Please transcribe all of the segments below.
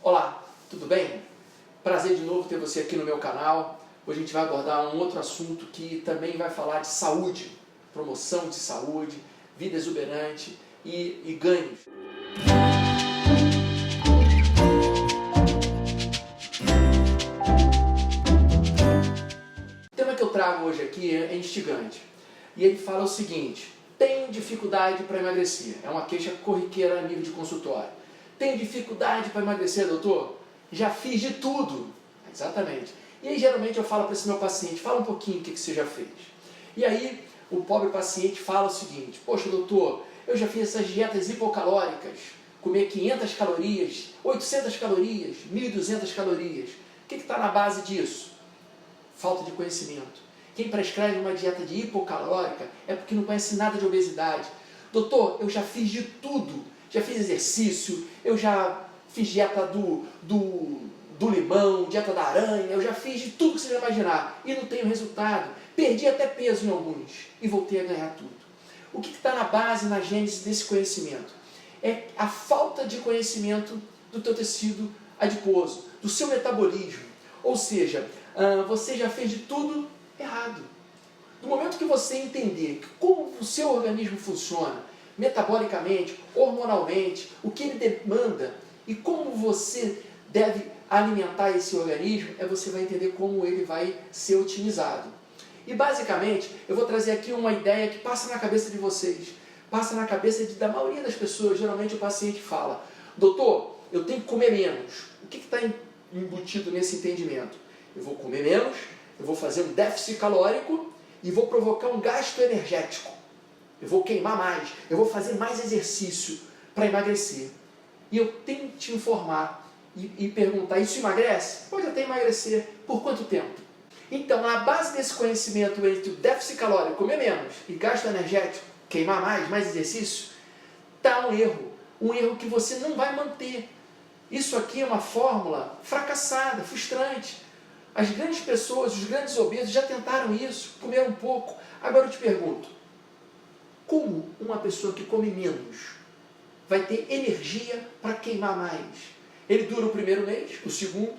Olá, tudo bem? Prazer de novo ter você aqui no meu canal. Hoje a gente vai abordar um outro assunto que também vai falar de saúde, promoção de saúde, vida exuberante e ganhos. O tema que eu trago hoje aqui é instigante. E ele fala o seguinte: tenho dificuldade para emagrecer. É uma queixa corriqueira a nível de consultório. Tenho dificuldade para emagrecer, doutor? Já fiz de tudo. Exatamente. E aí geralmente eu falo para esse meu paciente, fala um pouquinho o que você já fez. E aí o pobre paciente fala o seguinte: poxa doutor, eu já fiz essas dietas hipocalóricas, comer 500 calorias, 800 calorias, 1.200 calorias. O que está na base disso? Falta de conhecimento. Quem prescreve uma dieta de hipocalórica é porque não conhece nada de obesidade. Doutor, eu já fiz de tudo. Já fiz exercício, eu já fiz dieta do limão, dieta da aranha, eu já fiz de tudo que você já imaginar e não tenho resultado. Perdi até peso em alguns e voltei a ganhar tudo. O que está na base, na gênese desse conhecimento? É a falta de conhecimento do teu tecido adiposo, do seu metabolismo. Ou seja, você já fez de tudo errado. No momento que você entender como o seu organismo funciona, metabolicamente, hormonalmente, o que ele demanda e como você deve alimentar esse organismo, você vai entender como ele vai ser otimizado. E basicamente, eu vou trazer aqui uma ideia que passa na cabeça de vocês, passa na cabeça da maioria das pessoas. Geralmente o paciente fala: doutor, eu tenho que comer menos. O que está embutido nesse entendimento? Eu vou comer menos, eu vou fazer um déficit calórico e vou provocar um gasto energético. Eu vou queimar mais, eu vou fazer mais exercício para emagrecer. E eu tenho que te informar e perguntar: isso emagrece? Pode até emagrecer. Por quanto tempo? Então, na base desse conhecimento entre o déficit calórico, comer menos, e gasto energético, queimar mais exercício, está um erro que você não vai manter. Isso aqui é uma fórmula fracassada, frustrante. As grandes pessoas, os grandes obesos já tentaram isso, comeram um pouco. Agora eu te pergunto: como uma pessoa que come menos vai ter energia para queimar mais? Ele dura o primeiro mês, o segundo.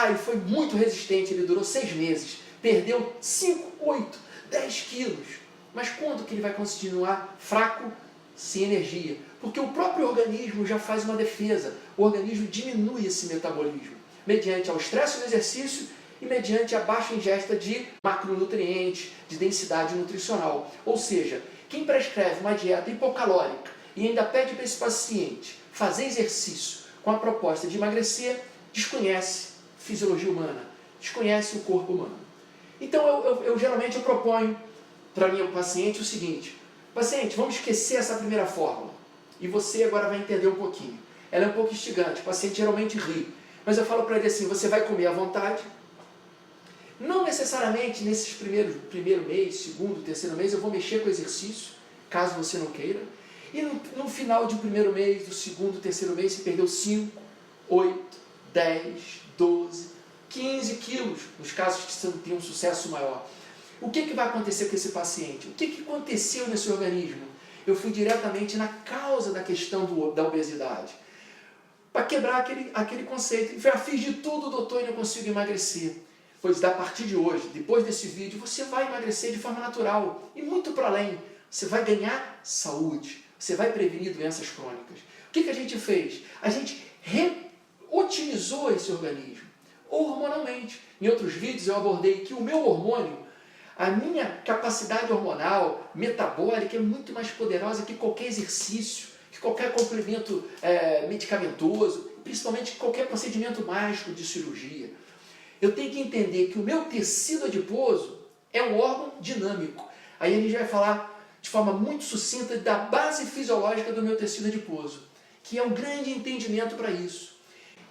Ele foi muito resistente, ele durou 6 meses. Perdeu 5, 8, 10 quilos. Mas quando que ele vai continuar fraco, sem energia? Porque o próprio organismo já faz uma defesa. O organismo diminui esse metabolismo, mediante ao estresse do exercício e mediante a baixa ingesta de macronutrientes, de densidade nutricional. Ou seja, quem prescreve uma dieta hipocalórica e ainda pede para esse paciente fazer exercício com a proposta de emagrecer, desconhece fisiologia humana, desconhece o corpo humano. Então eu geralmente proponho para minha paciente o seguinte: paciente, vamos esquecer essa primeira fórmula e você agora vai entender um pouquinho. Ela é um pouco instigante, o paciente geralmente ri, mas eu falo para ele assim: você vai comer à vontade. Não necessariamente nesses primeiro mês, segundo, terceiro mês eu vou mexer com o exercício, caso você não queira. E no final de um primeiro mês, do segundo, terceiro mês, você perdeu 5, 8, 10, 12, 15 quilos, nos casos que você não tem um sucesso maior. O que vai acontecer com esse paciente? O que aconteceu nesse organismo? Eu fui diretamente na causa da questão da obesidade, para quebrar aquele conceito. Já fiz de tudo, doutor, e não consigo emagrecer. Pois a partir de hoje, depois desse vídeo, você vai emagrecer de forma natural e muito para além. Você vai ganhar saúde, você vai prevenir doenças crônicas. O que a gente fez? A gente otimizou esse organismo hormonalmente. Em outros vídeos eu abordei que o meu hormônio, a minha capacidade hormonal, metabólica, é muito mais poderosa que qualquer exercício, que qualquer complemento medicamentoso, principalmente que qualquer procedimento mágico de cirurgia. Eu tenho que entender que o meu tecido adiposo é um órgão dinâmico. Aí a gente vai falar de forma muito sucinta da base fisiológica do meu tecido adiposo, que é um grande entendimento para isso.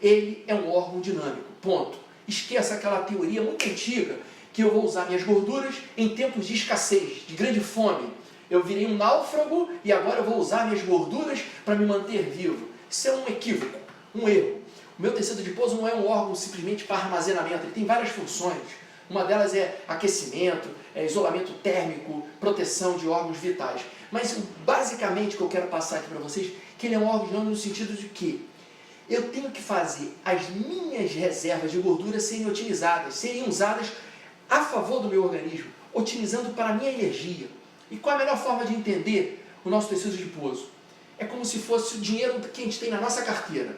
Ele é um órgão dinâmico, ponto. Esqueça aquela teoria muito antiga que eu vou usar minhas gorduras em tempos de escassez, de grande fome. Eu virei um náufrago e agora eu vou usar minhas gorduras para me manter vivo. Isso é um equívoco, um erro. O meu tecido adiposo não é um órgão simplesmente para armazenamento, ele tem várias funções. Uma delas é aquecimento, isolamento térmico, proteção de órgãos vitais. Mas basicamente o que eu quero passar aqui para vocês, que ele é um órgão dinâmico no sentido de que eu tenho que fazer as minhas reservas de gordura serem otimizadas, serem usadas a favor do meu organismo, otimizando para a minha energia. E qual a melhor forma de entender o nosso tecido adiposo? É como se fosse o dinheiro que a gente tem na nossa carteira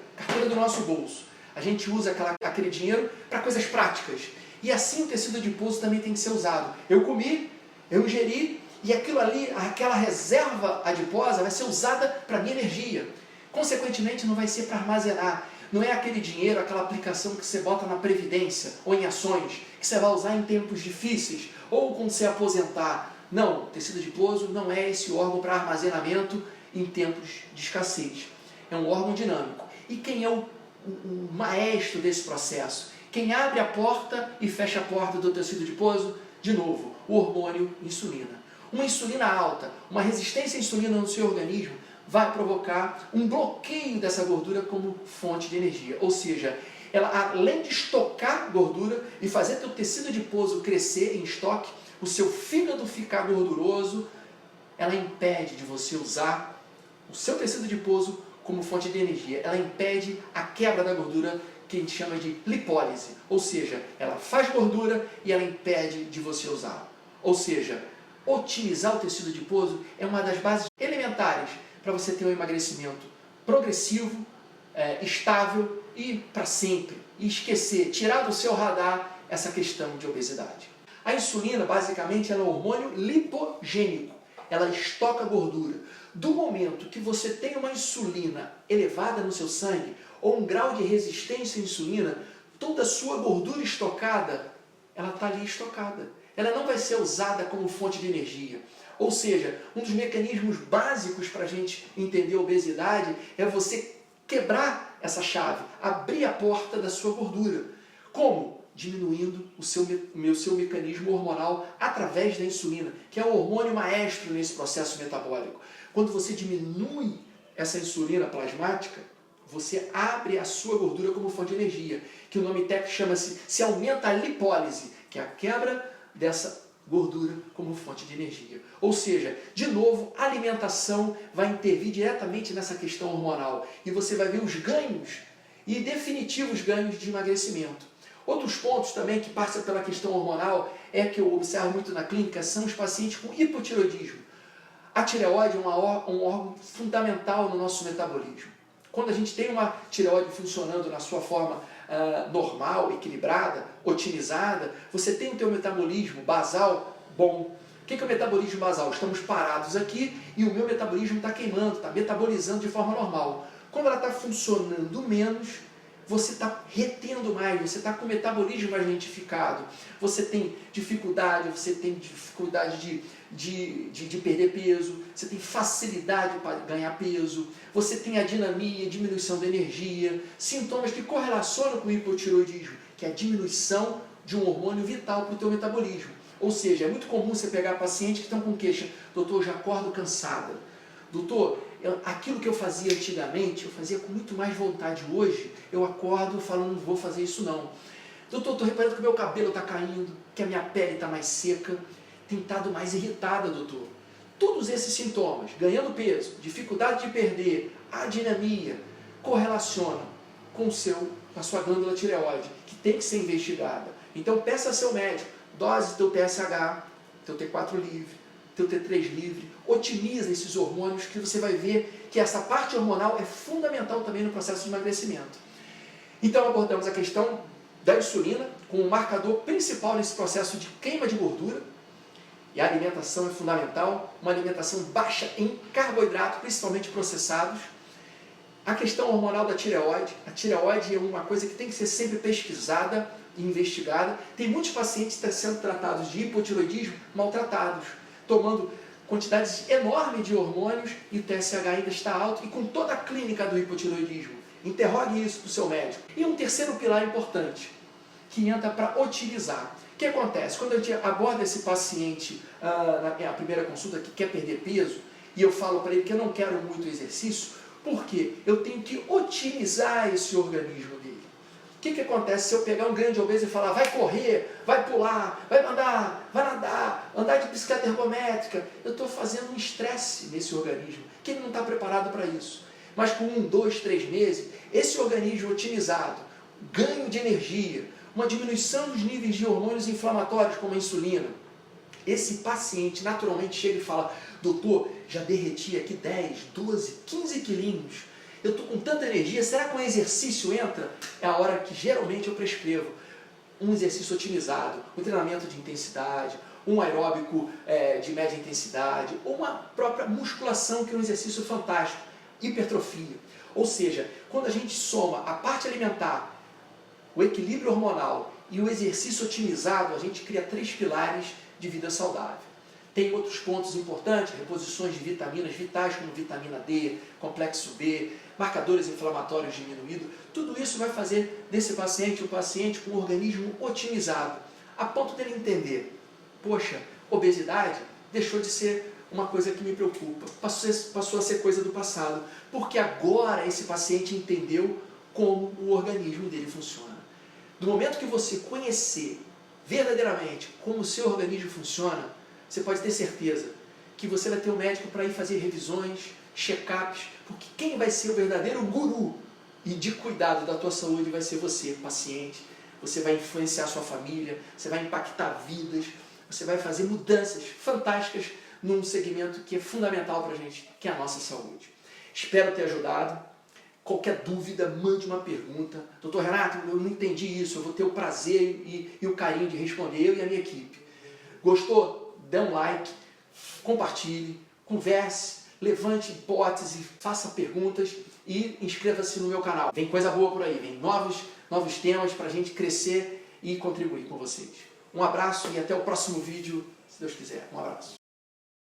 do nosso bolso. A gente usa aquele dinheiro para coisas práticas. E assim o tecido adiposo também tem que ser usado. Eu comi, eu ingeri, e aquilo ali, aquela reserva adiposa vai ser usada para a minha energia. Consequentemente, não vai ser para armazenar. Não é aquele dinheiro, aquela aplicação que você bota na previdência ou em ações, que você vai usar em tempos difíceis ou quando você aposentar. Não, o tecido adiposo não é esse órgão para armazenamento em tempos de escassez. É um órgão dinâmico. E quem é o maestro desse processo? Quem abre a porta e fecha a porta do tecido adiposo? De novo, o hormônio insulina. Uma insulina alta, uma resistência à insulina no seu organismo vai provocar um bloqueio dessa gordura como fonte de energia. Ou seja, ela, além de estocar gordura e fazer teu tecido adiposo crescer em estoque, o seu fígado ficar gorduroso, ela impede de você usar o seu tecido adiposo como fonte de energia. Ela impede a quebra da gordura, que a gente chama de lipólise. Ou seja, ela faz gordura e ela impede de você usar. Ou seja, otimizar o tecido adiposo é uma das bases elementares para você ter um emagrecimento progressivo, estável e para sempre. E esquecer, tirar do seu radar essa questão de obesidade. A insulina, basicamente, ela é um hormônio lipogênico. Ela estoca gordura. Do momento que você tem uma insulina elevada no seu sangue, ou um grau de resistência à insulina, toda a sua gordura estocada, ela está ali estocada. Ela não vai ser usada como fonte de energia. Ou seja, um dos mecanismos básicos para a gente entender a obesidade é você quebrar essa chave, abrir a porta da sua gordura. Como? Diminuindo o seu mecanismo hormonal através da insulina, que é o hormônio maestro nesse processo metabólico. Quando você diminui essa insulina plasmática, você abre a sua gordura como fonte de energia, que o nome técnico chama-se, se aumenta a lipólise, que é a quebra dessa gordura como fonte de energia. Ou seja, de novo, a alimentação vai intervir diretamente nessa questão hormonal e você vai ver os ganhos e definitivos ganhos de emagrecimento. Outros pontos também que passam pela questão hormonal é que eu observo muito na clínica são os pacientes com hipotireoidismo. A tireoide é um órgão fundamental no nosso metabolismo. Quando a gente tem uma tireoide funcionando na sua forma normal, equilibrada, otimizada, você tem o teu metabolismo basal bom. O que é o metabolismo basal? Estamos parados aqui e o meu metabolismo está queimando, está metabolizando de forma normal. Quando ela está funcionando menos, você está retendo mais, você está com o metabolismo mais lentificado, você tem dificuldade de perder peso, você tem facilidade para ganhar peso, você tem adinemia, diminuição da energia, sintomas que correlacionam com o hipotireoidismo, que é a diminuição de um hormônio vital para o teu metabolismo. Ou seja, é muito comum você pegar pacientes que estão com queixa, doutor, eu já acordo cansada, doutor, aquilo que eu fazia antigamente, eu fazia com muito mais vontade. Hoje, eu acordo falando, não vou fazer isso não. Doutor, estou reparando que o meu cabelo está caindo, que a minha pele está mais seca, tem estado mais irritada, doutor. Todos esses sintomas, ganhando peso, dificuldade de perder, adinemia, correlacionam com a sua glândula tireoide, que tem que ser investigada. Então, peça a seu médico, dose do teu TSH, teu T4 livre, teu T3 livre, otimiza esses hormônios que você vai ver que essa parte hormonal é fundamental também no processo de emagrecimento. Então abordamos a questão da insulina como um marcador principal nesse processo de queima de gordura, e a alimentação é fundamental, uma alimentação baixa em carboidrato, principalmente processados. A questão hormonal da tireoide, a tireoide é uma coisa que tem que ser sempre pesquisada e investigada. Tem muitos pacientes que estão sendo tratados de hipotireoidismo maltratados, tomando quantidades enormes de hormônios e o TSH ainda está alto e com toda a clínica do hipotireoidismo. Interrogue isso para o seu médico. E um terceiro pilar importante, que entra para otimizar. O que acontece? Quando a gente aborda esse paciente na primeira consulta que quer perder peso, e eu falo para ele que eu não quero muito exercício, porque eu tenho que otimizar esse organismo dele. O que acontece se eu pegar um grande obeso e falar, vai correr, vai pular, vai andar, vai nadar, andar de bicicleta ergométrica? Eu estou fazendo um estresse nesse organismo, que ele não está preparado para isso. mas com 1, 2, 3 meses, esse organismo otimizado, ganho de energia, uma diminuição dos níveis de hormônios inflamatórios como a insulina, esse paciente naturalmente chega e fala: doutor, já derreti aqui 10, 12, 15 quilinhos, eu estou com tanta energia, será que um exercício entra? É a hora que geralmente eu prescrevo um exercício otimizado, um treinamento de intensidade, um aeróbico de média intensidade, ou uma própria musculação, que é um exercício fantástico, hipertrofia. Ou seja, quando a gente soma a parte alimentar, o equilíbrio hormonal e o exercício otimizado, a gente cria 3 pilares de vida saudável. Tem outros pontos importantes, reposições de vitaminas vitais como vitamina D, complexo B, marcadores inflamatórios diminuídos. Tudo isso vai fazer desse paciente um paciente com um organismo otimizado, a ponto dele entender: poxa, obesidade deixou de ser uma coisa que me preocupa, passou a ser coisa do passado, porque agora esse paciente entendeu como o organismo dele funciona. Do momento que você conhecer verdadeiramente como o seu organismo funciona, você pode ter certeza que você vai ter um médico para ir fazer revisões, check-ups, porque quem vai ser o verdadeiro guru e de cuidado da tua saúde vai ser você, paciente. Você vai influenciar a sua família, você vai impactar vidas, você vai fazer mudanças fantásticas num segmento que é fundamental para a gente, que é a nossa saúde. Espero ter ajudado. Qualquer dúvida, mande uma pergunta. Doutor Renato, eu não entendi isso, eu vou ter o prazer e o carinho de responder, eu e a minha equipe. Gostou? Dê um like, compartilhe, converse, levante hipóteses, faça perguntas e inscreva-se no meu canal. Vem coisa boa por aí, vem novos temas para a gente crescer e contribuir com vocês. Um abraço e até o próximo vídeo, se Deus quiser. Um abraço.